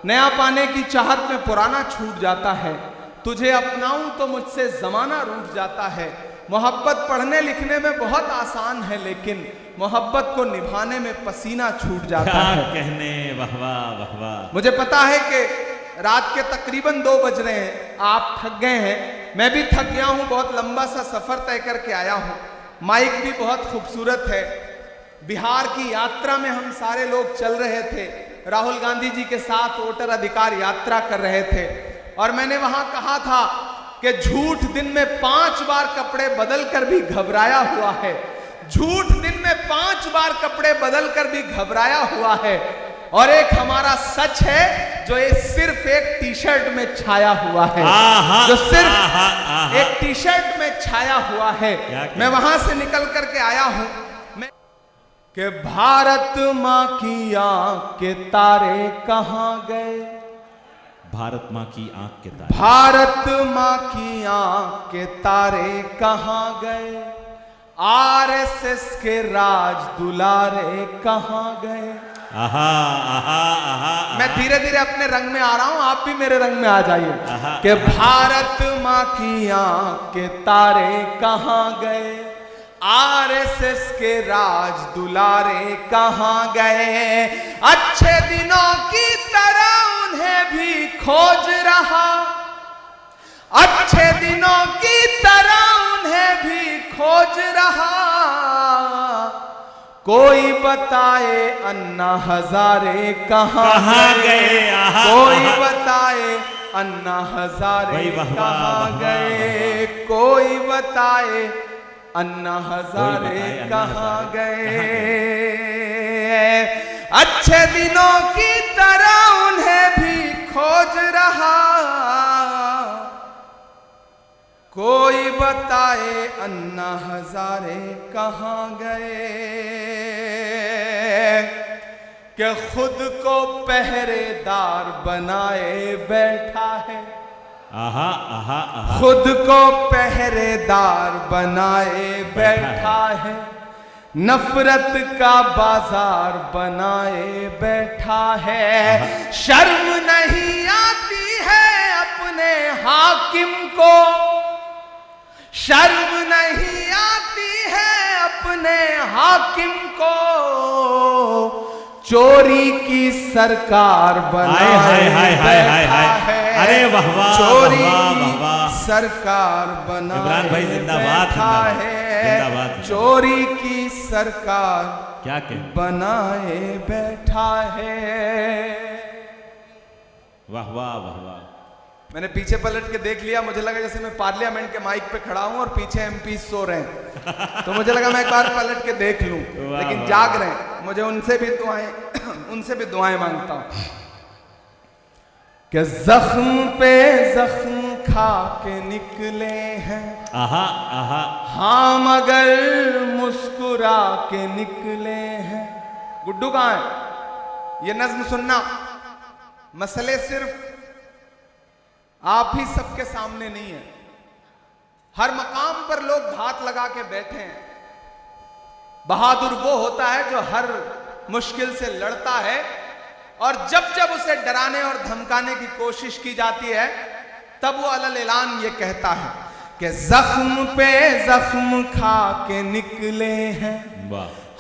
नया पाने की चाहत में पुराना छूट जाता है। तुझे अपनाऊं तो मुझसे जमाना रूठ जाता है। मोहब्बत पढ़ने लिखने में बहुत आसान है, लेकिन मोहब्बत को निभाने में पसीना छूट जाता है। कहने वाह वाह वाह वाह। मुझे पता है कि रात के तकरीबन 2 बज रहे हैं, आप थक गए हैं, मैं भी थक गया हूं, बहुत लंबा सा सफर तय करके आया हूं। माइक भी बहुत खूबसूरत है। बिहार की यात्रा में हम सारे लोग चल रहे थे, राहुल गांधी जी के साथ वोटर अधिकार यात्रा कर रहे थे, और मैंने वहां कहा था कि झूठ दिन में 5 बार कपड़े बदल कर भी घबराया हुआ है। झूठ दिन में 5 बार कपड़े बदल कर भी घबराया हुआ है, और एक हमारा सच है जो ये सिर्फ एक टी शर्ट में छाया हुआ है, जो सिर्फ एक टी शर्ट में छाया हुआ है। मैं वहां से निकल करके आया हूं कि भारत माँ की आंख के तारे कहां गए। भारत माँ की आंख के तारे, भारत माँ की आंख के तारे कहां गए। आरएसएस के राज दुलारे कहां गए। आहा आहा आहा। मैं धीरे धीरे अपने रंग में आ रहा हूं, आप भी मेरे रंग में आ जाइए कि भारत माँ की आंख के तारे कहां गए। आरएसएस के राज दुलारे कहां गए। अच्छे दिनों की तरह उन्हें भी खोज रहा, अच्छे दिनों की तरह उन्हें भी खोज रहा। कोई बताए अन्ना हजारे कहां गए। कोई बताए अन्ना हजारे कहां गए। कोई बताए अन्ना हजारे कहां गए। अच्छे दिनों की तरह उन्हें भी खोज रहा। कोई बताए अन्ना हजारे कहां गए। कि खुद को पहरेदार बनाए बैठा है। आहा आहा आहा। खुद को पहरेदार बनाए बैठा है। नफरत का बाजार बनाए बैठा है। शर्म नहीं आती है अपने हाकिम को। शर्म नहीं आती है अपने हाकिम को। चोरी की सरकार बनाए बैठा है। अरे वाह वाह। चोरी की सरकार बनाए भाई जिंदाबाद है। चोरी की सरकार क्या बनाए बैठा है। वाह वाह वाह वाह। मैंने पीछे पलट के देख लिया, मुझे लगा जैसे मैं पार्लियामेंट के माइक पे खड़ा हूं और पीछे एमपी सो रहे हैं, तो मुझे लगा मैं एक बार पलट के देख लूं, लेकिन जाग रहे हैं। मुझे उनसे भी दुआएं मांगता हूं कि जख्म पे जख्म खा के निकले हैं। आहा आहा। हाँ मगर मुस्कुरा के निकले हैं। गुड्डू कहां है? ये नज्म सुनना। मसले सिर्फ आप ही सबके सामने नहीं है। हर मकाम पर लोग घात लगा के बैठे हैं। बहादुर वो होता है जो हर मुश्किल से लड़ता है, और जब जब उसे डराने और धमकाने की कोशिश की जाती है तब वो अलल ऐलान ये कहता है कि जख्म पे जख्म खा के निकले हैं।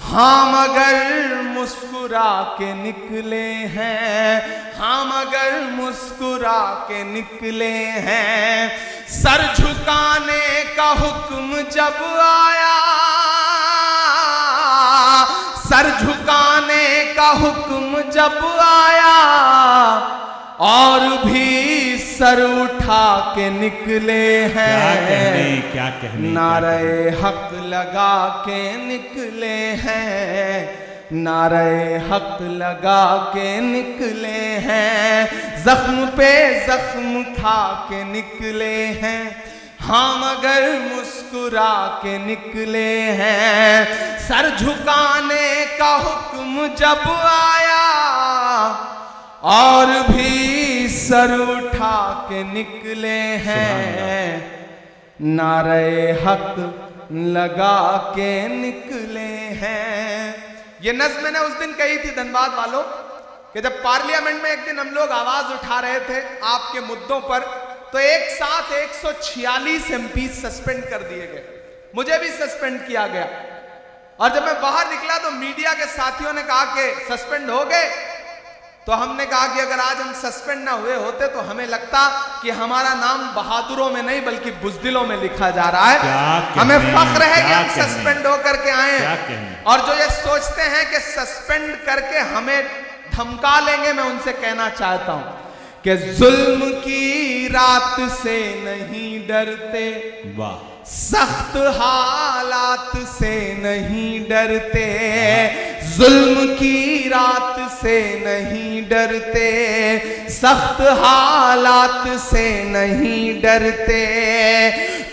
हाँ मगर मुस्कुरा के निकले हैं। हाँ मगर मुस्कुरा के निकले हैं। सर झुकाने का हुक्म जब आया, सर झुकाने का हुक्म जब आया, और भी सर उठा के निकले हैं। क्या कहने नारे हक लगा के निकले हैं। नारे हक लगा के निकले हैं। जख्म पे जख्म खा के निकले हैं। हाँ मगर मुस्कुरा के निकले हैं। सर झुकाने का हुक्म जब आया, और भी सर उठा के निकले हैं। नारे हक लगा के निकले हैं। ये नज़्म मैंने उस दिन कही थी धनबाद वालों, कि जब पार्लियामेंट में एक दिन हम लोग आवाज उठा रहे थे आपके मुद्दों पर, तो एक साथ 146 एमपी सस्पेंड कर दिए गए, मुझे भी सस्पेंड किया गया। और जब मैं बाहर निकला तो मीडिया के साथियों ने कहा कि सस्पेंड हो गए, तो हमने कहा कि अगर आज हम सस्पेंड ना हुए होते तो हमें लगता कि हमारा नाम बहादुरों में नहीं बल्कि बुज़दिलों में लिखा जा रहा है। हमें फख्र है कि हम सस्पेंड होकर के आए हैं। और जो ये सोचते हैं कि सस्पेंड करके हमें धमका लेंगे, मैं उनसे कहना चाहता हूं कि जुल्म की रात से नहीं डरते, वाह, सख्त हालात से नहीं डरते, जुल्म की रात से नहीं डरते, सख्त हालात से नहीं डरते।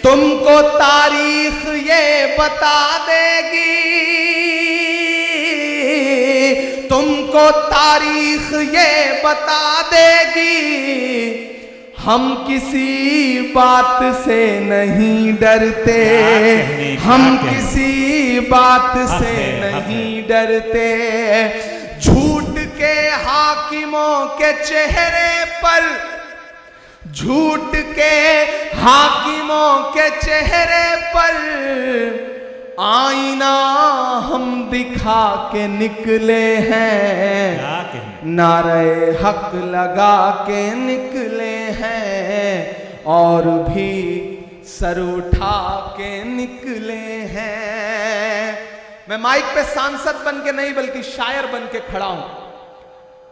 तुमको तारीख ये बता देगी, तुमको तारीख ये बता देगी, हम किसी बात से नहीं डरते, हम किसी बात से नहीं डरते। झूठ के हाकिमों के चेहरे पर, झूठ के हाकिमों के चेहरे पर आईना हम दिखा के निकले हैं, नारे हक लगा के निकले हैं, और भी सर उठा के निकले हैं। मैं माइक पे सांसद बन के नहीं बल्कि शायर बन के खड़ा हूं,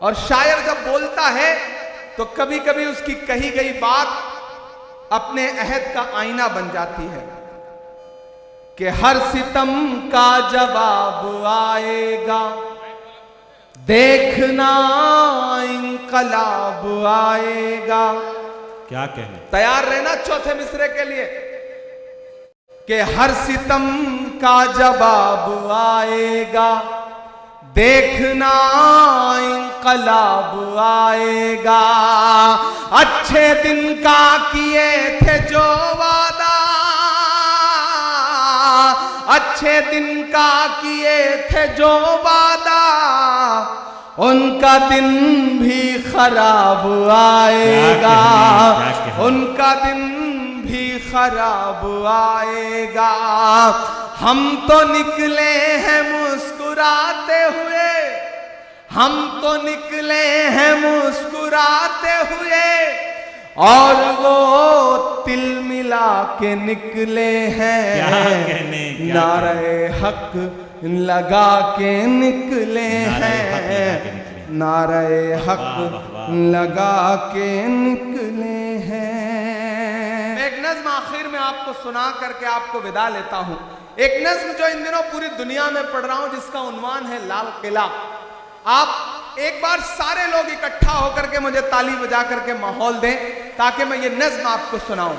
और शायर जब बोलता है तो कभी कभी उसकी कही गई बात अपने अहद का आईना बन जाती है कि हर सितम का जवाब आएगा, देखना इंकलाब आएगा। क्या कहने, तैयार रहना चौथे मिसरे के लिए कि हर सितम का जवाब आएगा, देखना इंकलाब आएगा। अच्छे दिन का किए थे जो वादा, अच्छे दिन का किए थे जो वादा, उनका दिन भी खराब आएगा, उनका दिन भी खराब आएगा। हम तो निकले हैं मुस्कुराते हुए, हम तो निकले हैं मुस्कुराते हुए, और वो तिल मिला के निकले हैं, नारे हक लगा के निकले हैं, नारे हक लगा के निकले हैं। मैं एक नज्म आखिर में आपको सुना करके आपको विदा लेता हूं। एक नज्म जो इन दिनों पूरी दुनिया में पढ़ रहा हूं, जिसका उन्वान है लाल किला। आप एक बार सारे लोग इकट्ठा होकर के मुझे ताली बजा करके माहौल दें ताकि मैं ये नज्म आपको सुनाऊं।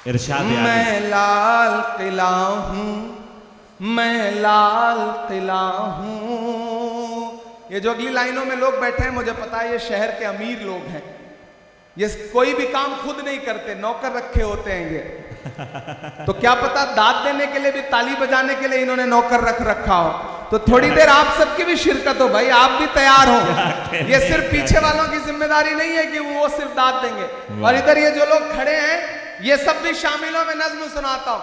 इरशाद मैं लाल किला हूं, मैं लाल किला हूं। ये जो अगली लाइनों में लोग बैठे हैं, मुझे पता है ये शहर के अमीर लोग हैं, ये कोई भी काम खुद नहीं करते, नौकर रखे होते हैं ये। तो क्या पता दाद देने के लिए भी, ताली बजाने के लिए इन्होंने नौकर रख रखा हो। तो थोड़ी देर आप सबकी भी शिरकत हो भाई, आप भी तैयार हो। ये सिर्फ पीछे वालों की जिम्मेदारी नहीं है कि वो सिर्फ दाद देंगे, और इधर ये जो लोग खड़े हैं ये सब भी शामिल हो। मैं नज्म सुनाता हूं।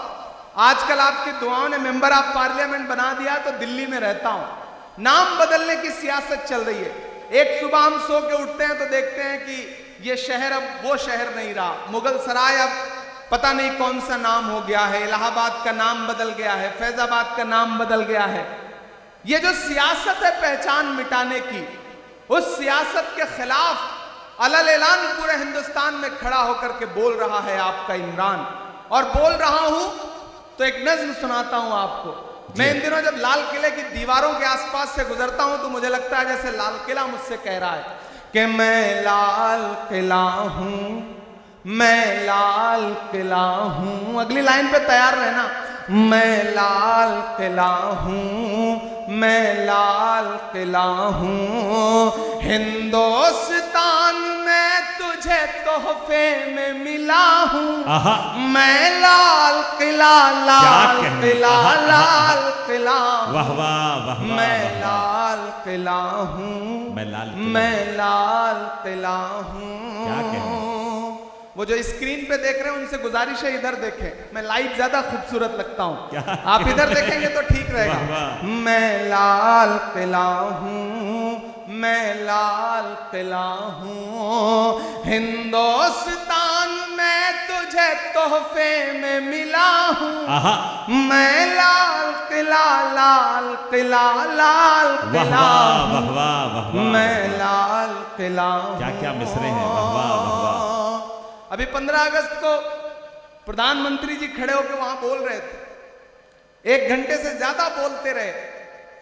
आजकल आपकी दुआओं ने मेंबर ऑफ पार्लियामेंट बना दिया, तो दिल्ली में रहता हूं। नाम बदलने की सियासत चल रही है। एक सुबह हम सो के उठते हैं तो देखते हैं कि ये शहर अब वो शहर नहीं रहा, मुगल सराय अब पता नहीं कौन सा नाम हो गया है, इलाहाबाद का नाम बदल गया है, फैजाबाद का नाम बदल गया है। ये जो सियासत है पहचान मिटाने की, उस सियासत के खिलाफ अलल ऐलान पूरे हिंदुस्तान में खड़ा होकर के बोल रहा है आपका इमरान। और बोल रहा हूं तो एक नज्म सुनाता हूं आपको। मैं इन दिनों जब लाल किले की दीवारों के आसपास से गुजरता हूं तो मुझे लगता है जैसे लाल किला मुझसे कह रहा है कि मैं लाल किला हूं, मैं लाल किला हूं। अगली लाइन पे तैयार रहना। मैं लाल किला हूं, मैं लाल किला हूं, हिंदुस्तान में तुझे तुझे तोहफे में मिला हूँ, आहा मैं लाल किला लाल कहने? किला आहा, लाल किला हूँ। वाह वाह वाह वाह मैं वाह, वाह। लाल किला हूँ, मैं लाल किला मैं लाल किला हूँ। क्या कहने? वो जो स्क्रीन पे देख रहे हैं उनसे गुजारिश है इधर देखें, मैं लाइव ज्यादा खूबसूरत लगता हूँ, क्या? आप इधर देखेंगे तो ठीक वाह, रहेगा। वाह। मैं लाल किला हूँ, मैं लाल किला हूँ, हिंदुस्तान में तुझे तोहफे में मिला हूँ, आहा मैं लाल किला लाल किला लाल वाह किला वाह हूँ, वाह वाह वाह वाह। मैं लाल किला हूँ। क्या क्या मिसरे हैं, वाह वाह वाह वाह। अभी 15 अगस्त को प्रधानमंत्री जी खड़े होकर वहां बोल रहे थे, 1 घंटे से ज्यादा बोलते रहे,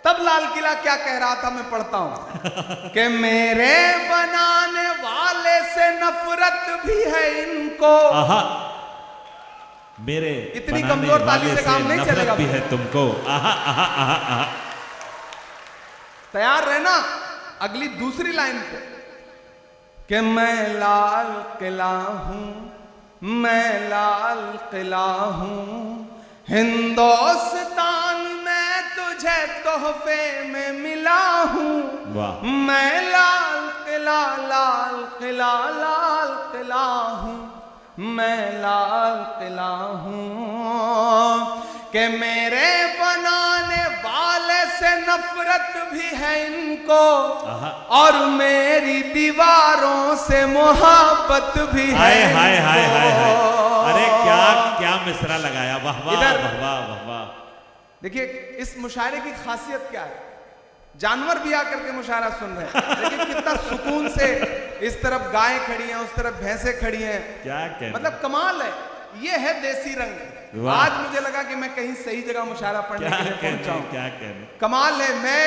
तब लाल किला क्या कह रहा था मैं पढ़ता हूं कि मेरे बनाने वाले से नफरत भी है इनको। आहा मेरे इतनी बनाने कमजोर ताली वाले से काम नहीं नफरत चलेगा। भी है तुमको। आहा आहा आहा आहा। तैयार रहना अगली दूसरी लाइन पे कि मैं लाल किला हूं, मैं लाल किला हूं, हिंदुस्तान में तुझे तोहफे में मिला हूं, वाह मैं लाल किला लाल किला लाल किला हूं, मैं लाल किला हूं कि मेरे बनाने वाले से नफरत भी है इनको आहा। और मेरी दीवारों से मोहब्बत भी है हाय हाय हाय इनको। हाय हाय। अरे क्या क्या मिसरा लगाया, वाह वाह इधर- वाह वाह वाह वाह। देखिए इस मुशायरे की खासियत क्या है, जानवर भी आकर के मुशायरा सुन रहे हैं, लेकिन कितना सुकून से इस तरफ गाय खड़ी हैं, उस तरफ भैंसें खड़ी हैं, क्या कहना? मतलब कमाल है। ये है देसी रंग। वाह। आज मुझे लगा कि मैं कहीं सही जगह मुशायरा पढ़ने क्या के लिए कहने पहुंचा हूं। क्या कहने? कमाल है। मैं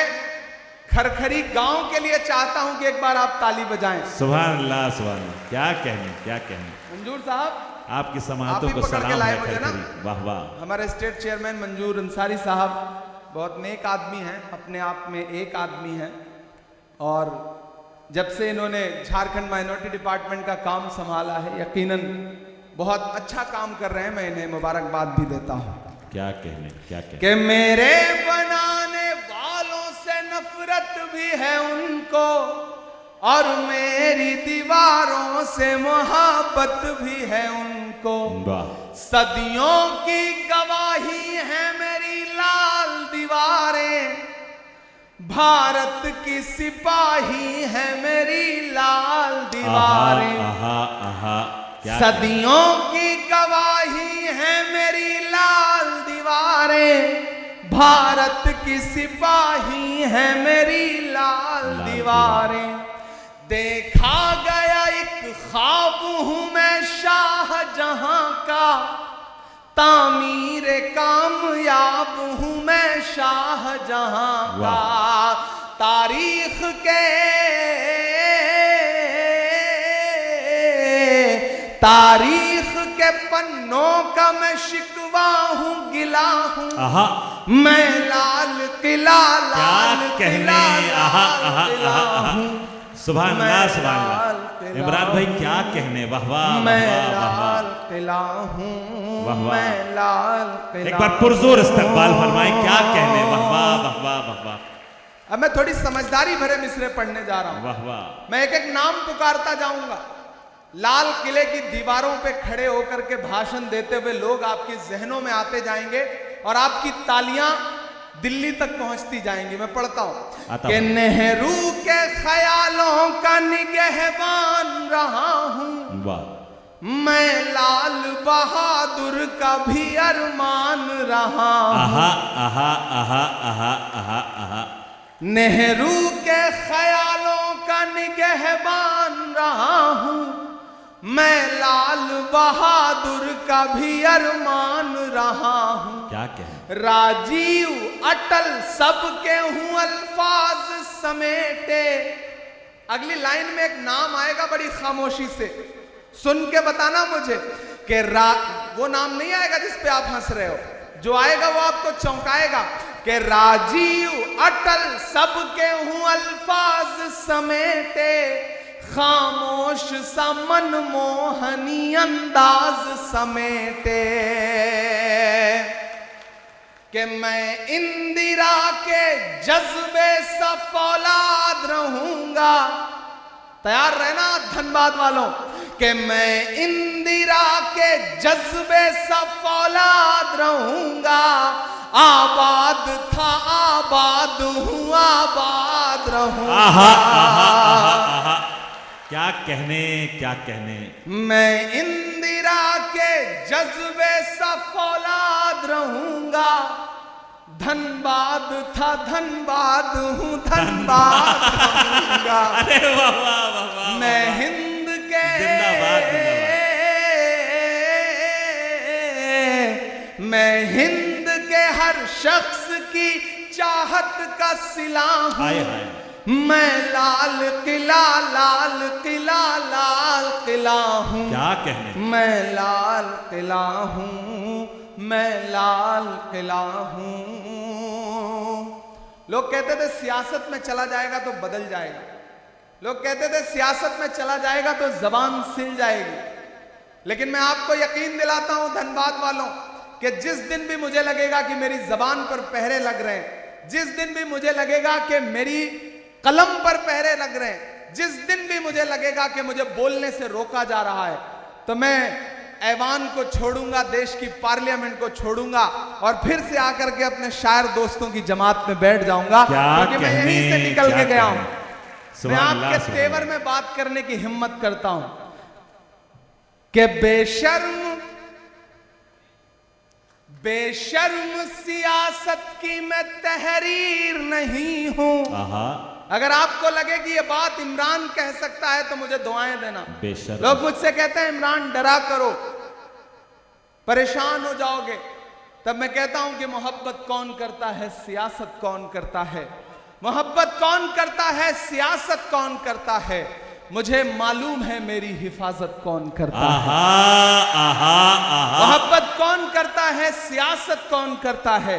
खरखरी गांव के लिए चाहता हूं कि एक बार आप ताली बजाएं। सुभान अल्लाह सुभान अल्लाह। क्या कहने क्या कहने? मंजूर साहब, आपकी आप समातों ही को पकड़ के सलाम लाए है मुझे ना। खरखरी। वाह वाह। हमारे स्टेट चेयरमैन मंजूर अंसारी साहब बहुत नेक आदमी हैं, अपने आप में एक आदमी हैं, और जब से इन्होंने झारखंड माइनॉरिटी डिपार्टमेंट का काम संभाला है यकीनन बहुत अच्छा काम कर रहे हैं, मैं इन्हें मुबारकबाद भी देता हूं। क्या कहने क्या कहने? कि मेरे बनाने वालों से नफरत भी है उनको और मेरी दीवारों से मोहब्बत भी है उनको। वाह सदियों की गवाही है मेरी लाल दीवारें, भारत की सिपाही है मेरी लाल दीवारें। आहा आहा क्या सदियों की गवाही है मेरी लाल दीवारें, भारत की सिपाही है मेरी लाल दीवारें। देखा गया एक ख्वाब हूं मैं शाहजहां का, तामीर कामयाब हूं मैं शाहजहां का। तारीख के पन्नों का मैं शिकवा हूं गिला हूं, आहा मैं लाल किला लाल कहने? किला आहा लाल आहा किला आहा आहा। हूं, सुभान मैं अल्लाह सुभान लाल अल्लाह। किला इमरान भाई हूं, क्या कहने? वाह वाह वाह मैं वाह वाह वाह। लाल किला हूं, वाह वाह। मैं लाल किला। एक बार पुरजोर इस्तकबाल फरमाए। क्या कहने? वाह वाह वाह वाह वाह वाह। अब मैं थोड़ी समझदारी भरे मिसरे पढ़ने जा रहा हूं। वाह वाह। मैं एक एक नाम पुकारता जाऊंगा। लाल किले की दीवारों पे खड़े होकर के भाषण देते हुए लोग आपके जहनों में आते जाएंगे और आपकी तालियां दिल्ली तक पहुंचती जाएंगी। मैं पढ़ता हूं कि नेहरू के ख्यालों का निगहबान रहा हूं, वाह मैं लाल बहादुर का भी अरमान रहा हूं। आहा आहा आहा आहा आहा आहा। नेहरू के ख्यालों का निगहबान रहा हूं, मैं लाल बहादुर का भी अरमान रहा हूं। क्या कहने? राजीव अटल सबके हूं अल्फाज समेटे। अगली लाइन में एक नाम आएगा बड़ी खामोशी से, सुन के बताना मुझे कि वो नाम नहीं आएगा जिस पे आप हंस रहे हो, जो आएगा वो आपको चौंकाएगा कि राजीव अटल सबके हूं अल्फाज समेटे, खामोश खामोश सा मनमोहनी अंदाज समेटे कि मैं इंदिरा के जज्बे सा फौलाद रहूंगा। तैयार रहना धनबाद वालों कि मैं इंदिरा के जज्बे सा फौलाद रहूंगा। आबाद था आबाद हूँ आबाद रहूंगा। आहा, आहा, आहा, आहा। क्या कहने क्या कहने। मैं इंदिरा के जज्बे सा फौलाद रहूंगा। धनबाद था धनबाद हूँ धनबाद रहूंगा। अरे वाह वाह वाह वाह। मैं हिंद के जिंदाबाद, मैं हिंद के हर शख्स की चाहत का सिला हूँ। हाय हाय। मैं लाल किला हूँ। क्या कहने। मैं लाल किला हूँ, मैं लाल किला हूँ। लोग कहते थे सियासत में चला जाएगा तो बदल जाएगा। लोग कहते थे सियासत में चला जाएगा तो जबान सिल जाएगी। लेकिन मैं आपको यकीन दिलाता हूं धनबाद वालों कि जिस दिन भी मुझे लगेगा कि मेरी जबान पर पहरे लग रहे हैं, जिस दिन भी मुझे लगेगा कि मेरी कलम पर पहरे लग रहे हैं, जिस दिन भी मुझे लगेगा कि मुझे बोलने से रोका जा रहा है, तो मैं ऐवान को छोड़ूंगा, देश की पार्लियामेंट को छोड़ूंगा और फिर से आकर के अपने शायर दोस्तों की जमात में बैठ जाऊंगा, क्योंकि मैं यहीं से निकल के गया हूं। मैं आपके तेवर में बात करने की हिम्मत करता हूं कि बेशर्म सियासत की मैं तहरीर नहीं हूं। अगर आपको लगे कि ये बात इमरान कह सकता है तो मुझे दुआएं देना। लोग मुझसे कहते हैं इमरान डरा करो, परेशान हो जाओगे, तब मैं कहता हूं कि मोहब्बत कौन करता है, सियासत कौन करता है। मोहब्बत कौन करता है, सियासत कौन करता है। मुझे मालूम है मेरी हिफाजत कौन करता है। मोहब्बत कौन करता है, सियासत कौन करता है।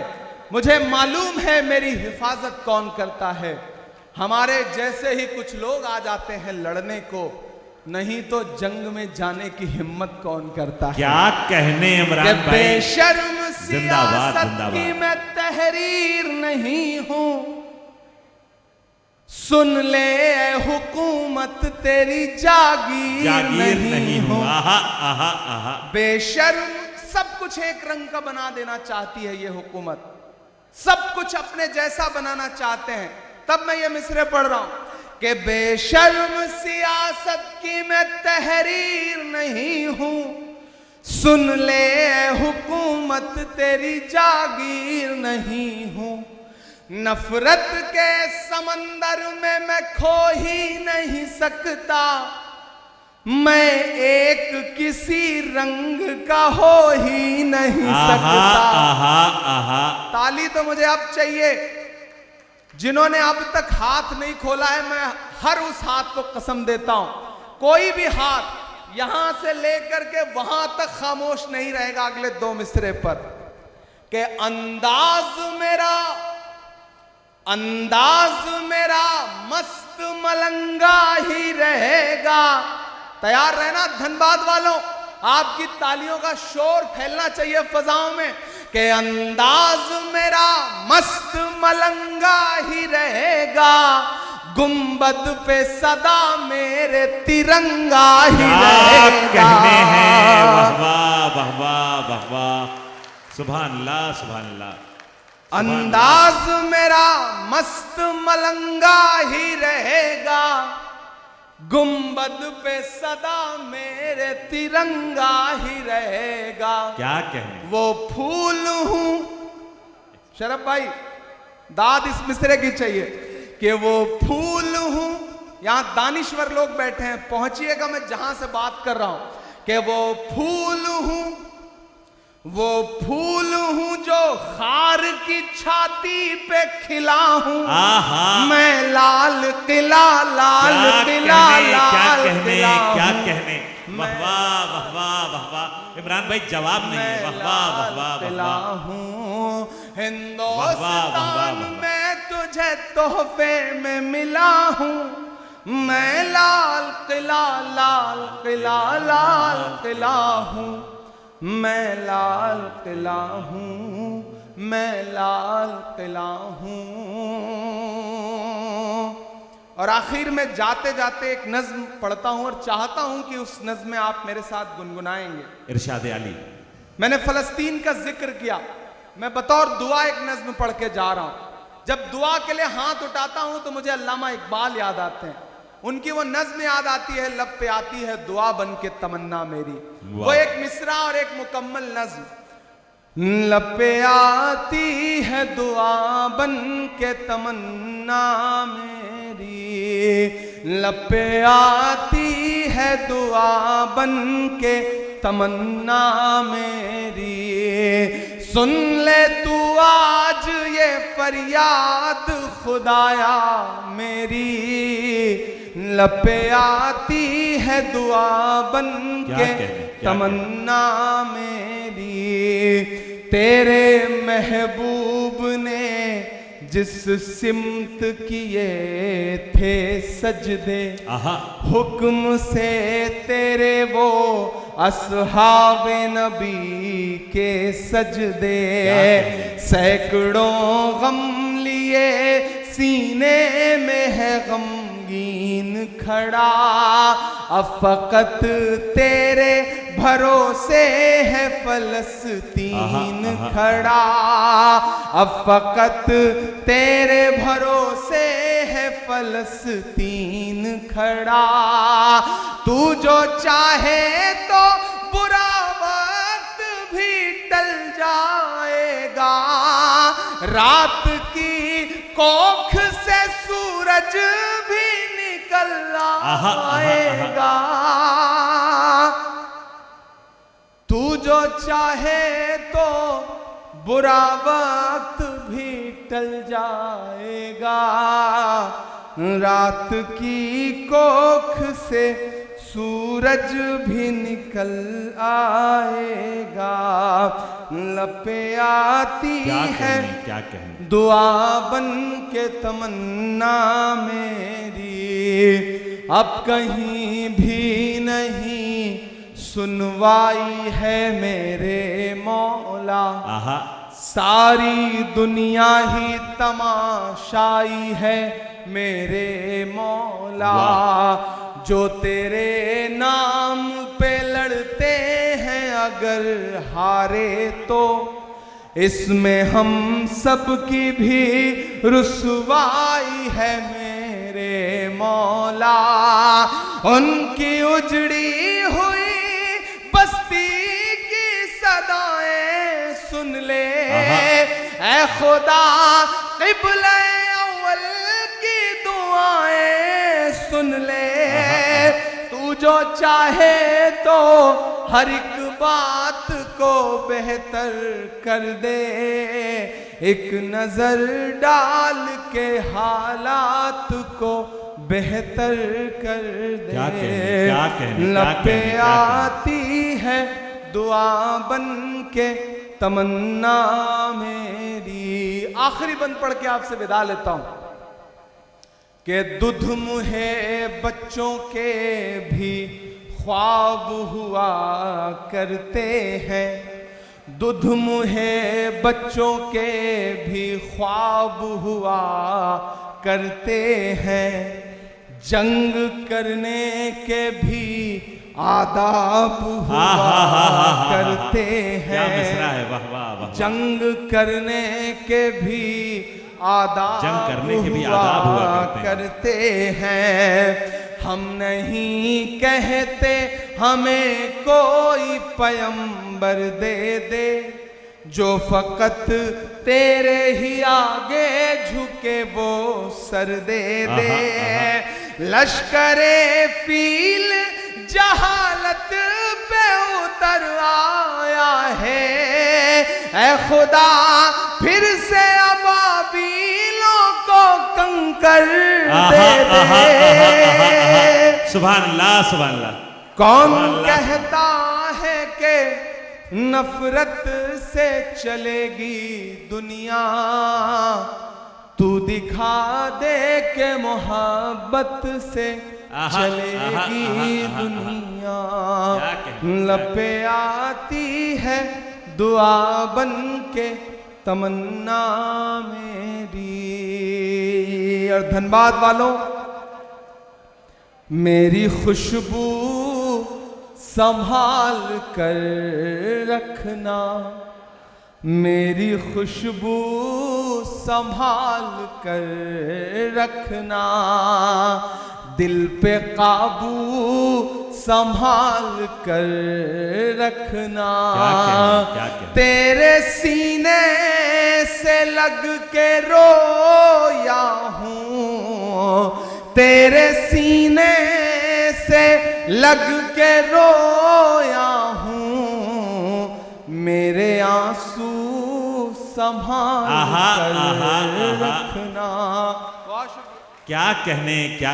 मुझे मालूम है मेरी हिफाजत कौन करता है। हमारे जैसे ही कुछ लोग आ जाते हैं लड़ने को, नहीं तो जंग में जाने की हिम्मत कौन करता है। क्या कहने इमरान भाई। बेशर्म सियासत की मैं तहरीर नहीं हूं। सुन ले ए हुकूमत तेरी जागीर नहीं हूं। बेशर्म सब कुछ एक रंग का बना देना चाहती है ये हुकूमत, सब कुछ अपने जैसा बनाना चाहते हैं। तब मैं ये मिसरे पढ़ रहा हूं कि बेशर्म सियासत की मैं तहरीर नहीं हूं। सुन ले ए हुकूमत तेरी जागीर नहीं हूं। नफरत के समंदर में मैं खो ही नहीं सकता। मैं एक किसी रंग का हो ही नहीं सकता। ताली तो मुझे अब चाहिए जिन्होंने अब तक हाथ नहीं खोला है। मैं हर उस हाथ को कसम देता हूं, कोई भी हाथ यहां से लेकर के वहां तक खामोश नहीं रहेगा अगले दो मिसरे पर कि अंदाज मेरा मस्त मलंगा ही रहेगा। तैयार रहना धनबाद वालों, आपकी तालियों का शोर फैलना चाहिए फजाओं में कि अंदाज मेरा मस्त मलंगा ही रहेगा। गुंबद पे सदा मेरे तिरंगा ही रहेगा। कहने हैं वाह वाह वाह वाह वाह। सुभान अल्लाह सुभान अल्लाह। अंदाज मेरा मस्त मलंगा ही रहेगा। गुंबद पे सदा मेरे तिरंगा ही रहेगा। क्या कहने। वो फूल हूं, शरफ भाई दाद इस मिसरे की चाहिए कि वो फूल हूं। यहां दानिश्वर लोग बैठे हैं, पहुंचिएगा मैं जहां से बात कर रहा हूं कि वो फूल हूं, वो फूल हूं जो खार की छाती पे खिला हूं। मैं लाल किला लाल किला लाल किला। क्या कहने। वाह वाह वाह वाह वाह वाह। इमरान भाई जवाब नहीं है। वाह वाह वाह वाह हूं। हिंदुस्तान में तुझे तोहफे में मिला हूं। मैं लाल किला लाल किला हूँ, मैं लाल किला हूँ, मैं लाल किला हूँ। और आखिर में जाते जाते एक नज्म पढ़ता हूं और चाहता हूं कि उस नज्म में आप मेरे साथ गुनगुनाएंगे। इरशाद अली। मैंने फलस्तीन का जिक्र किया, मैं बतौर दुआ एक नज्म पढ़ के जा रहा हूं। जब दुआ के लिए हाथ उठाता हूं तो मुझे अल्लामा इकबाल याद आते हैं, उनकी वो नज्म याद आती है, लब पे आती है दुआ बन के तमन्ना मेरी। वो एक मिसरा और एक मुकम्मल नज्म। लब पे आती है दुआ बन के तमन्ना मेरी, लब पे आती है दुआ बन के तमन्ना मेरी। सुन ले तू आज ये फरियाद खुदाया मेरी, लब पे आती है दुआ बन के तमन्ना मेरी। तेरे महबूब ने जिस सिमत किए थे सजदे, हुक्म से तेरे वो असहाबे नबी के सजदे। सैकड़ों गम लिए सीने में है गमगीन खड़ा, अब फकत तेरे भरोसे है फलस्तीन खड़ा, अब फकत तेरे भरोसे है फलस्तीन खड़ा। तू जो चाहे तो बुरा वक्त भी टल जाएगा, रात की कोख से सूरज भी निकल आएगा। तू जो चाहे तो बुरा वक्त भी टल जाएगा, रात की कोख से सूरज भी निकल आएगा। लपे आती है क्या कहने दुआ बन के तमन्ना मेरी, अब कहीं भी नहीं सुनवाई है मेरे मौला। सारी दुनिया ही तमाशाई है मेरे मौला। जो तेरे नाम पे लड़ते हैं अगर हारे तो इसमें हम सब की भी रुसवाई है मेरे मौला। उनकी उजड़ी हुई बस्ती की सदाएं सुन ले ऐ खुदा, क़िबला अव्वल की दुआएं सुन ले। तू जो चाहे तो हर एक बात को बेहतर कर दे, एक नजर डाल के हालात को बेहतर कर दे। क्या कहने लपे आती है दुआ बन के तमन्ना मेरी। आखिरी बंद पढ़ के आपसे विदा लेता हूं कि दुध मुहे बच्चों के भी ख्वाब हुआ करते हैं, दुध मुहे बच्चों के भी ख्वाब हुआ करते हैं। जंग करने के भी आदाब हुआ करते हैं। क्या मिसरा है, वाह वाह वाह। जंग करने के भी आदाब जंग करने के भी आदाब हुआ करते हैं। हम नहीं कहते हमें कोई पैगंबर दे दे, जो फकत तेरे ही आगे झुके वो सर दे दे। लश्करे फील जहालत पे उतर आया है, ऐ खुदा फिर से अबाबीलों को कंकर दे दे। सुभान अल्लाह सुभान अल्लाह। कौन कहता है कि नफरत से चलेगी दुनिया, तू दिखा दे के मोहब्बत से आहा, चलेगी आहा, आहा, दुनिया। क्या कहने, लपे आती है दुआ बन के तमन्ना मेरी। और धनबाद वालों, मेरी खुशबू संभाल कर रखना, मेरी खुशबू संभाल कर रखना, दिल पे काबू संभाल कर रखना। क्या कहने। तेरे सीने से लग के रोया हूँ, तेरे सीने से लग के रोया हूँ, मेरे आंसू संभाल कर रखना। क्या कहने, क्या